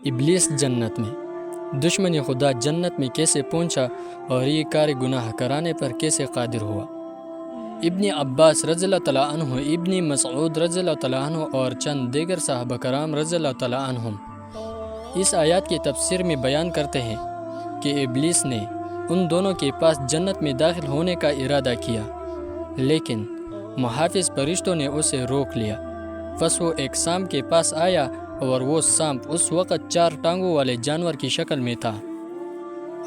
ابلیس جنت میں، دشمن خدا جنت میں کیسے پہنچا اور یہ کار گناہ کرانے پر کیسے قادر ہوا۔ ابن عباس رضی اللہ تعالیٰ عنہ، ابن مسعود رضی اللہ تعالیٰ عنہ اور چند دیگر صحابہ کرام رضی اللہ تعالیٰ عنہم اس آیات کی تفسیر میں بیان کرتے ہیں کہ ابلیس نے ان دونوں کے پاس جنت میں داخل ہونے کا ارادہ کیا، لیکن محافظ فرشتوں نے اسے روک لیا۔ پس وہ ایک سانپ کے پاس آیا اور وہ سانپ اس وقت 4 ٹانگوں والے جانور کی شکل میں تھا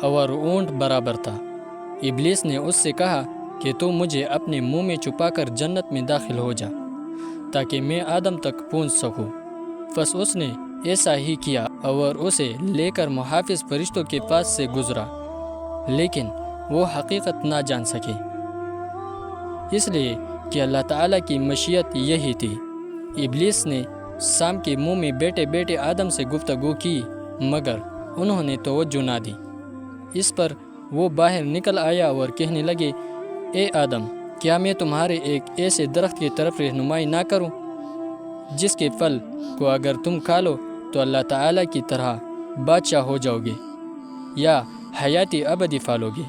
اور اونٹ برابر تھا۔ ابلیس نے اس سے کہا کہ تو مجھے اپنے منہ میں چھپا کر جنت میں داخل ہو جا تاکہ میں آدم تک پہنچ سکوں۔ پس اس نے ایسا ہی کیا اور اسے لے کر محافظ فرشتوں کے پاس سے گزرا، لیکن وہ حقیقت نہ جان سکے، اس لیے کہ اللہ تعالیٰ کی مشیت یہی تھی۔ ابلیس نے سانپ کے منہ میں بیٹھے بیٹھے آدم سے گفتگو کی، مگر انہوں نے توجہ نہ دی۔ اس پر وہ باہر نکل آیا اور کہنے لگے، اے آدم، کیا میں تمہارے ایک ایسے درخت کی طرف رہنمائی نہ کروں جس کے پھل کو اگر تم کھا لو تو اللہ تعالیٰ کی طرح بادشاہ ہو جاؤ گے یا حیاتی ابدی پالو گے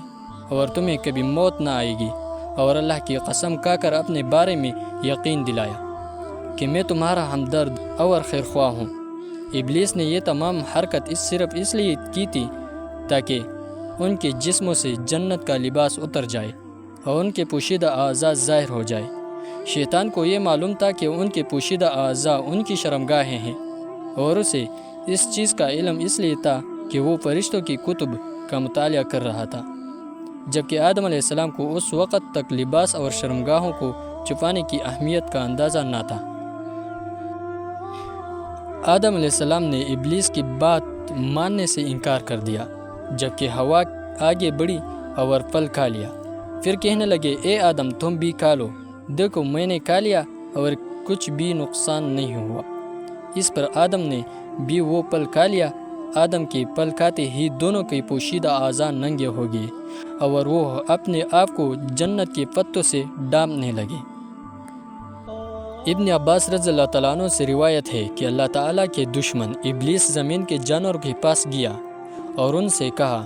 اور تمہیں کبھی موت نہ آئے گی؟ اور اللہ کی قسم کھا کر اپنے بارے میں یقین دلایا کہ میں تمہارا ہمدرد اور خیرخواہ ہوں۔ ابلیس نے یہ تمام حرکت صرف اس لیے کی تھی تاکہ ان کے جسموں سے جنت کا لباس اتر جائے اور ان کے پوشیدہ اعضاء ظاہر ہو جائے۔ شیطان کو یہ معلوم تھا کہ ان کے پوشیدہ اعضاء ان کی شرمگاہیں ہیں، اور اسے اس چیز کا علم اس لیے تھا کہ وہ فرشتوں کی کتب کا مطالعہ کر رہا تھا، جبکہ آدم علیہ السلام کو اس وقت تک لباس اور شرمگاہوں کو چھپانے کی اہمیت کا اندازہ نہ تھا۔ آدم علیہ السلام نے ابلیس کی بات ماننے سے انکار کر دیا، جبکہ ہوا آگے بڑھی اور پھل کھا لیا۔ پھر کہنے لگے، اے آدم، تم بھی کھا لو، دیکھو میں نے کھا لیا اور کچھ بھی نقصان نہیں ہوا۔ اس پر آدم نے بھی وہ پھل کھا لیا۔ آدم کے پھل کھاتے ہی دونوں کے پوشیدہ اعضاء ننگے ہو گئے اور وہ اپنے آپ کو جنت کے پتوں سے ڈانپنے لگے۔ ابن عباس رضی اللہ تعالیٰ عنہ سے روایت ہے کہ اللہ تعالیٰ کے دشمن ابلیس زمین کے جانوروں کے پاس گیا اور ان سے کہا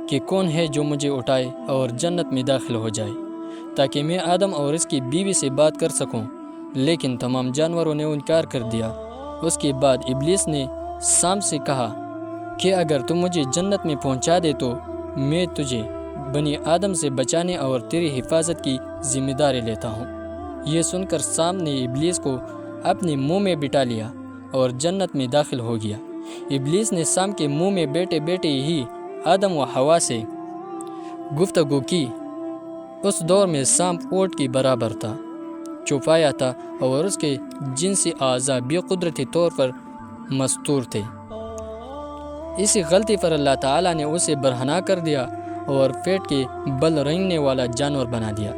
کہ کون ہے جو مجھے اٹھائے اور جنت میں داخل ہو جائے تاکہ میں آدم اور اس کی بیوی سے بات کر سکوں، لیکن تمام جانوروں نے انکار کر دیا۔ اس کے بعد ابلیس نے سانپ سے کہا کہ اگر تم مجھے جنت میں پہنچا دے تو میں تجھے بنی آدم سے بچانے اور تیری حفاظت کی ذمہ داری لیتا ہوں۔ یہ سن کر سانپ نے ابلیس کو اپنے منہ میں بٹھا لیا اور جنت میں داخل ہو گیا۔ ابلیس نے سانپ کے منہ میں بیٹھے بیٹھے ہی آدم و حوا سے گفتگو کی۔ اس دور میں سانپ اونٹ کی برابر تھا، چھپایا تھا اور اس کے جنسی اعضاء بھی قدرتی طور پر مستور تھے۔ اسی غلطی پر اللہ تعالیٰ نے اسے برہنہ کر دیا اور پیٹ کے بل رینگنے والا جانور بنا دیا۔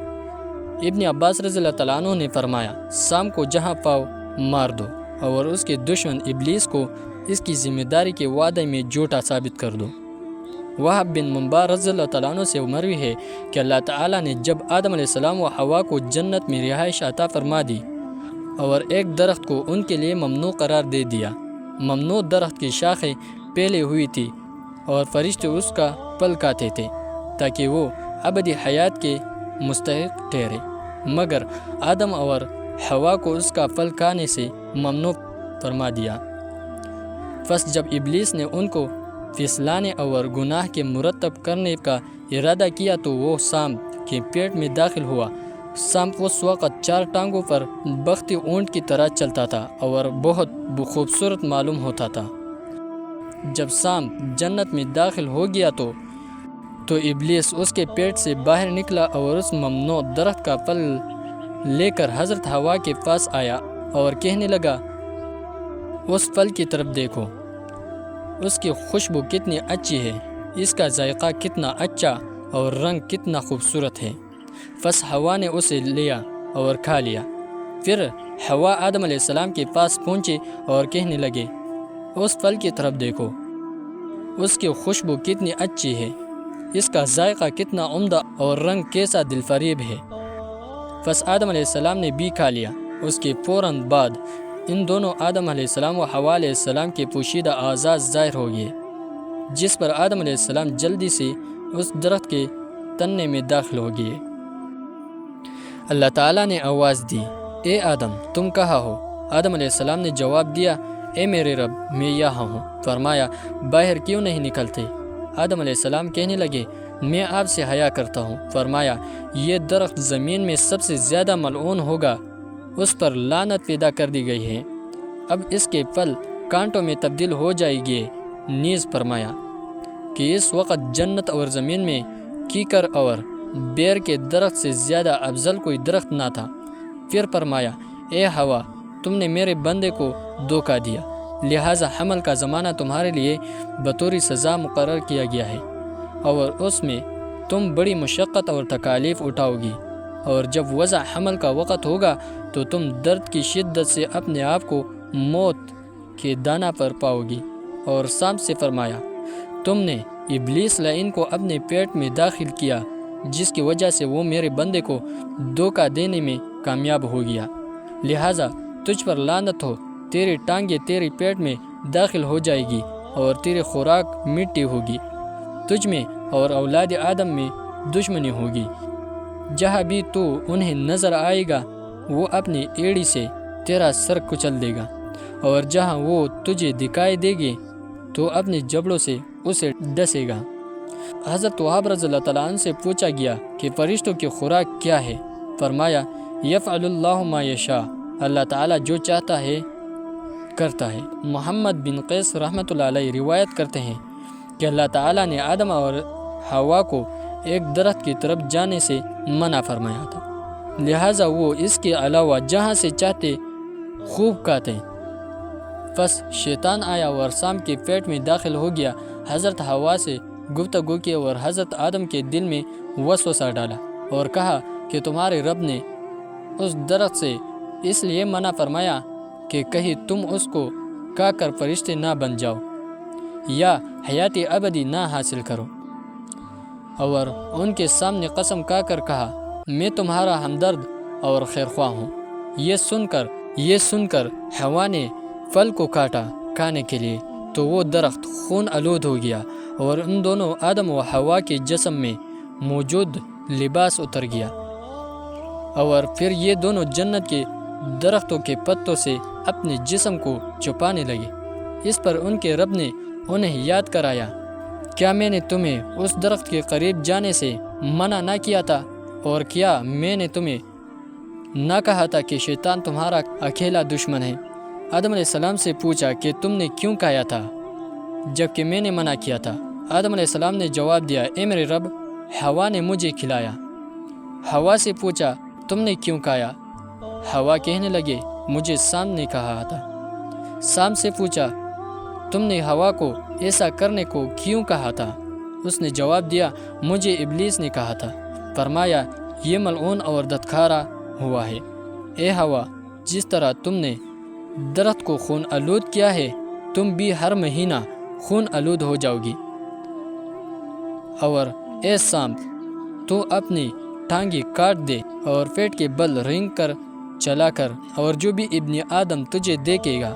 ابن عباس رضی اللہ تعالیٰ عنہ نے فرمایا، سانپ کو جہاں پاؤ مار دو اور اس کے دشمن ابلیس کو اس کی ذمہ داری کے وعدے میں جھوٹا ثابت کر دو۔ وہب بن منبع رضی اللہ تعالیٰ عنہ سے مروی ہے کہ اللہ تعالیٰ نے جب آدم علیہ السلام و حوا کو جنت میں رہائش عطا فرما دی اور ایک درخت کو ان کے لیے ممنوع قرار دے دیا، ممنوع درخت کی شاخیں پھیلی ہوئی تھی اور فرشتے اس کا پھل کھاتے تھے تاکہ وہ ابدی حیات کے مستحق ٹھہرے، مگر آدم اور حوا کو اس کا پھل کھانے سے ممنوع فرما دیا۔ پس جب ابلیس نے ان کو پھسلانے اور گناہ کے مرتب کرنے کا ارادہ کیا تو وہ سانپ کے پیٹ میں داخل ہوا۔ سانپ اس وقت 4 ٹانگوں پر بختی اونٹ کی طرح چلتا تھا اور بہت خوبصورت معلوم ہوتا تھا۔ جب سانپ جنت میں داخل ہو گیا تو ابلیس اس کے پیٹ سے باہر نکلا اور اس ممنوع درخت کا پھل لے کر حضرت حوا کے پاس آیا اور کہنے لگا، اس پھل کی طرف دیکھو، اس کی خوشبو کتنی اچھی ہے، اس کا ذائقہ کتنا اچھا اور رنگ کتنا خوبصورت ہے۔ پس حوا نے اسے لیا اور کھا لیا۔ پھر حوا آدم علیہ السلام کے پاس پہنچے اور کہنے لگے، اس پھل کی طرف دیکھو، اس کی خوشبو کتنی اچھی ہے، اس کا ذائقہ کتنا عمدہ اور رنگ کیسا دل فریب ہے۔ پس آدم علیہ السلام نے بھی کھا لیا۔ اس کے فوراً بعد ان دونوں آدم علیہ السلام و حوا علیہ السلام کے پوشیدہ اعزاز ظاہر ہو گئے، جس پر آدم علیہ السلام جلدی سے اس درخت کے تنے میں داخل ہو گئے۔ اللہ تعالیٰ نے آواز دی، اے آدم تم کہاں ہو؟ آدم علیہ السلام نے جواب دیا، اے میرے رب میں یہاں ہوں۔ فرمایا، باہر کیوں نہیں نکلتے؟ آدم علیہ السلام کہنے لگے، میں آپ سے حیا کرتا ہوں۔ فرمایا، یہ درخت زمین میں سب سے زیادہ ملعون ہوگا، اس پر لعنت پیدا کر دی گئی ہے، اب اس کے پھل کانٹوں میں تبدیل ہو جائیں گے۔ نیز فرمایا کہ اس وقت جنت اور زمین میں کیکر اور بیر کے درخت سے زیادہ افضل کوئی درخت نہ تھا۔ پھر فرمایا، اے ہوا تم نے میرے بندے کو دھوکہ دیا، لہٰذا حمل کا زمانہ تمہارے لیے بطور سزا مقرر کیا گیا ہے، اور اس میں تم بڑی مشقت اور تکالیف اٹھاؤ گی، اور جب وضع حمل کا وقت ہوگا تو تم درد کی شدت سے اپنے آپ کو موت کے دانہ پر پاؤ گی۔ اور سام سے فرمایا، تم نے ابلیس لعین کو اپنے پیٹ میں داخل کیا، جس کی وجہ سے وہ میرے بندے کو دھوکہ دینے میں کامیاب ہو گیا، لہٰذا تجھ پر لعنت ہو، تیری ٹانگیں تیرے پیٹ میں داخل ہو جائے گی اور تیری خوراک مٹی ہوگی، تجھ میں اور اولاد آدم میں دشمنی ہوگی، جہاں بھی تو انہیں نظر آئے گا وہ اپنی ایڑی سے تیرا سر کچل دے گا، اور جہاں وہ تجھے دکھائی دے گی تو اپنے جبڑوں سے اسے ڈسے گا۔ حضرت وہاب رضی اللہ تعالیٰ عنہ سے پوچھا گیا کہ فرشتوں کی خوراک کیا ہے؟ فرمایا، یفعل اللہ ما یشاء، اللہ تعالیٰ جو چاہتا ہے کرتا ہے۔ محمد بن قیس رحمۃ اللہ علیہ روایت کرتے ہیں کہ اللہ تعالیٰ نے آدم اور حوا کو ایک درخت کی طرف جانے سے منع فرمایا تھا، لہٰذا وہ اس کے علاوہ جہاں سے چاہتے خوب کھاتے۔ پس شیطان آیا اور سام کے پیٹ میں داخل ہو گیا، حضرت حوا سے گفتگو کی اور حضرت آدم کے دل میں وسوسہ ڈالا اور کہا کہ تمہارے رب نے اس درخت سے اس لیے منع فرمایا کہ کہیں تم اس کو کھا کر فرشتے نہ بن جاؤ یا حیات ابدی نہ حاصل کرو۔ اور ان کے سامنے قسم کھا کر کہا، میں تمہارا ہمدرد اور خیرخواہ ہوں۔ یہ سن کر حوا نے پھل کو کاٹا کھانے کے لیے تو وہ درخت خون آلود ہو گیا، اور ان دونوں آدم و حوا کے جسم میں موجود لباس اتر گیا، اور پھر یہ دونوں جنت کے درختوں کے پتوں سے اپنے جسم کو چھپانے لگے۔ اس پر ان کے رب نے انہیں یاد کرایا، کیا میں نے تمہیں اس درخت کے قریب جانے سے منع نہ کیا تھا؟ اور کیا میں نے تمہیں نہ کہا تھا کہ شیطان تمہارا اکیلا دشمن ہے؟ آدم علیہ السلام سے پوچھا کہ تم نے کیوں کھایا تھا جبکہ میں نے منع کیا تھا؟ آدم علیہ السلام نے جواب دیا، اے میرے رب حوا نے مجھے کھلایا۔ حوا سے پوچھا، تم نے کیوں کھایا؟ حوا کہنے لگے، مجھے سام نے کہا تھا۔ سام سے پوچھا، تم نے حوا کو ایسا کرنے کو کیوں کہا تھا؟ اس نے جواب دیا، مجھے ابلیس نے کہا تھا۔ فرمایا، یہ ملعون اور ددکارا ہوا ہے۔ اے حوا، جس طرح تم نے درخت کو خون آلود کیا ہے، تم بھی ہر مہینہ خون آلود ہو جاؤ گی۔ اور اے سام، تو اپنی ٹانگیں کاٹ دے اور پیٹ کے بل رینگ کر چلا کر، اور جو بھی ابن آدم تجھے دیکھے گا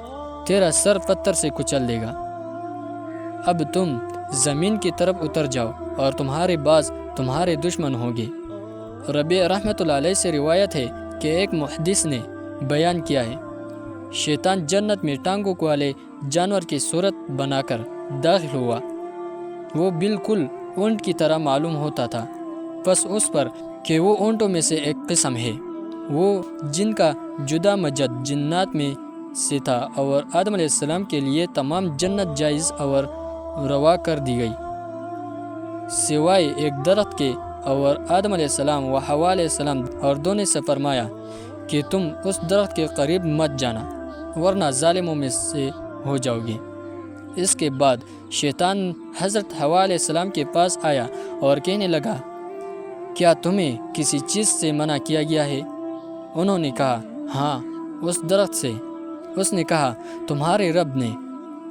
تیرا سر پتھر سے کچل دے گا۔ اب تم زمین کی طرف اتر جاؤ اور تمہارے باز تمہارے دشمن ہوں گے۔ ربیع رحمۃ اللہ علیہ سے روایت ہے کہ ایک محدث نے بیان کیا ہے، شیطان جنت میں ٹانگوں والے جانور کی صورت بنا کر داخل ہوا، وہ بالکل اونٹ کی طرح معلوم ہوتا تھا، بس اس پر کہ وہ اونٹوں میں سے ایک قسم ہے، وہ جن کا جدا مجد جنات میں سے تھا، اور آدم علیہ السلام کے لیے تمام جنت جائز اور روا کر دی گئی سوائے ایک درخت کے، اور آدم علیہ السلام و حوا علیہ السلام اور دونوں سے فرمایا کہ تم اس درخت کے قریب مت جانا ورنہ ظالموں میں سے ہو جاؤ گے۔ اس کے بعد شیطان حضرت حوا علیہ السلام کے پاس آیا اور کہنے لگا، کیا تمہیں کسی چیز سے منع کیا گیا ہے؟ انہوں نے کہا، ہاں، اس درخت سے۔ اس نے کہا، تمہارے رب نے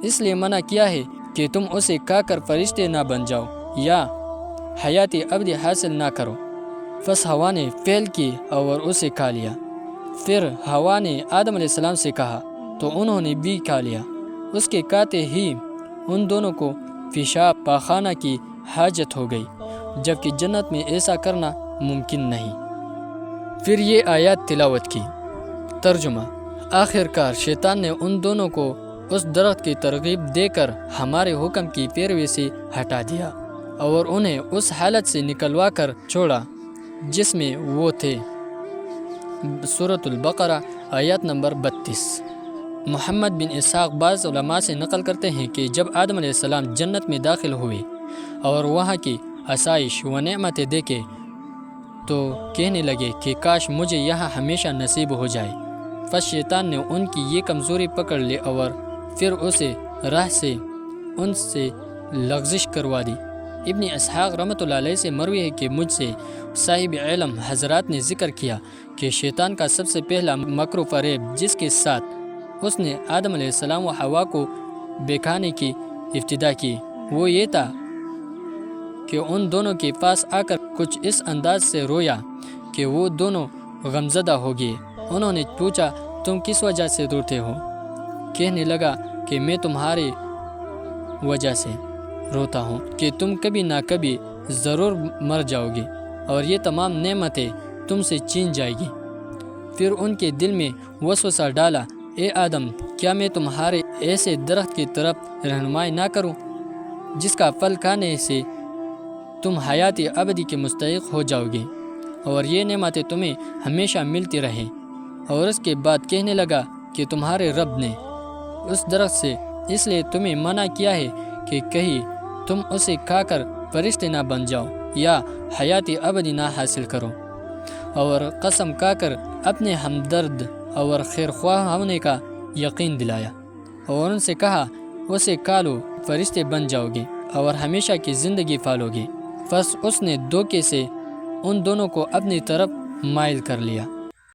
اس لیے منع کیا ہے کہ تم اسے کھا کر فرشتے نہ بن جاؤ یا حیات ابدی حاصل نہ کرو۔ پس حوا نے فعل کی اور اسے کھا لیا۔ پھر حوا نے آدم علیہ السلام سے کہا، تو انہوں نے بھی کھا لیا۔ اس کے کھاتے ہی ان دونوں کو پیشاب پاخانہ کی حاجت ہو گئی، جبکہ جنت میں ایسا کرنا ممکن نہیں۔ پھر یہ آیات تلاوت کی۔ ترجمہ: آخر کار شیطان نے ان دونوں کو اس درخت کی ترغیب دے کر ہمارے حکم کی پیروی سے ہٹا دیا اور انہیں اس حالت سے نکلوا کر چھوڑا جس میں وہ تھے۔ سورۃ البقرہ آیت نمبر 32۔ محمد بن اسحاق بعض علماء سے نقل کرتے ہیں کہ جب آدم علیہ السلام جنت میں داخل ہوئے اور وہاں کی آسائش و نعمتیں دیکھے تو کہنے لگے کہ کاش مجھے یہاں ہمیشہ نصیب ہو جائے۔ پس شیطان نے ان کی یہ کمزوری پکڑ لی اور پھر اسے راہ سے ان سے لغزش کروا دی۔ ابن اسحاق رحمۃ اللہ علیہ سے مروی ہے کہ مجھ سے صاحب علم حضرات نے ذکر کیا کہ شیطان کا سب سے پہلا مکر و فریب جس کے ساتھ اس نے آدم علیہ السلام و حوا کو بہکانے کی ابتدا کی وہ یہ تھا کہ ان دونوں کے پاس آ کر کچھ اس انداز سے رویا کہ وہ دونوں غمزدہ ہو گئے۔ انہوں نے پوچھا تم کس وجہ سے روتے ہو؟ کہنے لگا کہ میں تمہاری وجہ سے روتا ہوں کہ تم کبھی نہ کبھی ضرور مر جاؤ گے اور یہ تمام نعمتیں تم سے چھین جائے گی۔ پھر ان کے دل میں وسوسہ ڈالا، اے آدم کیا میں تمہارے ایسے درخت کی طرف رہنمائی نہ کروں جس کا پھل کھانے سے تم حیات ابدی کے مستحق ہو جاؤ گے اور یہ نعمتیں تمہیں ہمیشہ ملتی رہیں۔ اور اس کے بعد کہنے لگا کہ تمہارے رب نے اس درخت سے اس لیے تمہیں منع کیا ہے کہ کہیں تم اسے کھا کر فرشتے نہ بن جاؤ یا حیات ابدی نہ حاصل کرو۔ اور قسم کھا کر اپنے ہمدرد اور خیرخواہ ہونے کا یقین دلایا اور ان سے کہا اسے کھا لو، فرشتے بن جاؤ گے اور ہمیشہ کی زندگی پالو گے۔ پس اس نے دھوکے سے ان دونوں کو اپنی طرف مائل کر لیا۔